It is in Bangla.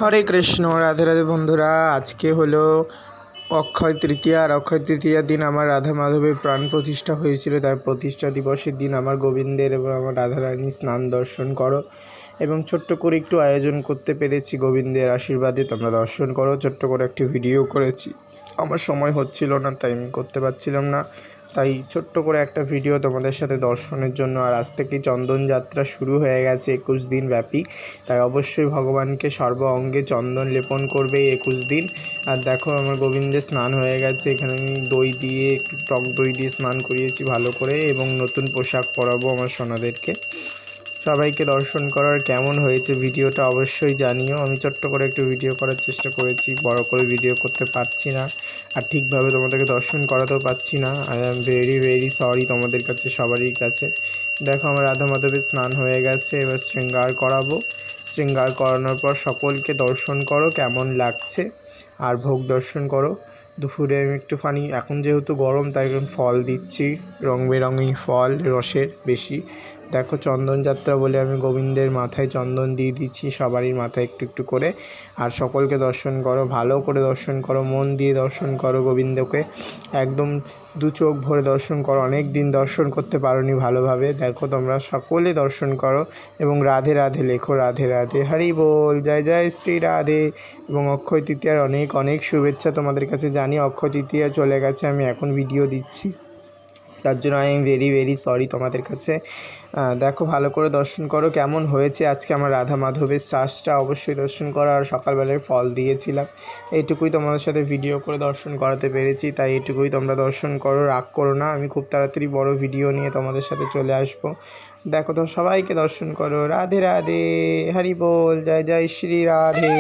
হরে কৃষ্ণ। রাধে রাধে বন্ধুরা। আজকে হলো অক্ষয় তৃতীয়া, আর অক্ষয় তৃতীয়ার দিন আমার রাধা মাধবের প্রাণ প্রতিষ্ঠা হয়েছিল। তাই প্রতিষ্ঠা দিবসের দিন আমার গোবিন্দের এবং আমার রাধারানী স্নান দর্শন করো, এবং ছোট্ট করে একটু আয়োজন করতে পেরেছি গোবিন্দের আশীর্বাদে। তোমরা দর্শন করো। ছোট্ট করে একটি ভিডিও করেছি, আমার সময় হচ্ছিল না তাই আমি করতে পারছিলাম না, তাই ছোট্ট করে একটা ভিডিও তোমাদের সাথে দর্শনের জন্য। আর আজ থেকেই চন্দন যাত্রা শুরু হয়ে গেছে 21 দিন ব্যাপী, তাই অবশ্যই ভগবানকে সর্ব অঙ্গে চন্দন লেপন করবে এই 21 দিন। আর দেখো আমার গোবিন্দের স্নান হয়ে গেছে, এখানে আমি দই দিয়ে একটু টক দই দিয়ে স্নান করিয়েছি ভালো করে, এবং নতুন পোশাক পরাবো আমার সোনাদেরকে। সবাইকে দর্শন করার কেমন হয়েছে ভিডিওটা অবশ্যই জানিও। আমি ছোট্ট করে একটু ভিডিও করার চেষ্টা করেছি, বড় করে ভিডিও করতে পারছি না, আর ঠিকভাবে তোমাদেরকে দর্শন করাতেও পারছি না। I am very very sorry তোমাদের কাছে, সবারই কাছে। দেখো আমার রাধা মাধবের স্নান হয়ে গেছে, এবার শৃঙ্গার করাবো। শৃঙ্গার করানোর পর সকলকে দর্শন করো কেমন লাগছে, আর ভোগ দর্শন করো। দুপুরে আমি একটুখানি, এখন যেহেতু গরম তাই এখন ফল দিচ্ছি, রং বেরঙের ফল, রসের বেশি। দেখো চন্দন যাত্রা বলে আমি গোবিন্দের মাথায় চন্দন দিয়ে দিচ্ছি, সবারই মাথায় একটু একটু করে। আর সকলকে দর্শন করো, ভালো করে দর্শন করো, মন দিয়ে দর্শন করো গোবিন্দকে, একদম দু চোখ ভরে দর্শন করো। অনেক দিন দর্শন করতে পারোনি ভালোভাবে, দেখো তোমরা সকলে দর্শন করো এবং রাধে রাধে লেখো, রাধে রাধে, হরি বল, জয় জয় শ্রী রাধে। এবং অক্ষয় তৃতীয়ার অনেক অনেক শুভেচ্ছা তোমাদের কাছে। জানি অক্ষয় তৃতীয়া চলে গেছে, আমি এখন ভিডিও দিচ্ছি, তার জন্য I am very very sorry তোমাদের কাছে। দেখো ভালো করে দর্শন করো কেমন হয়েছে আজকে আমার রাধা মাধবের শ্বাসটা, অবশ্যই দর্শন করো। আর সকালবেলায় ফল দিয়েছিলাম, এইটুকুই তোমাদের সাথে ভিডিও করে দর্শন করাতে পেরেছি, তাই এইটুকুই। তোমরা দর্শন করো, রাগ করো না, আমি খুব তাড়াতাড়ি বড় ভিডিও নিয়ে তোমাদের সাথে চলে আসবো। দেখো তো সবাইকে দর্শন করো, রাধে রাধে, হরি বল, জয় জয় শ্রী রাধে।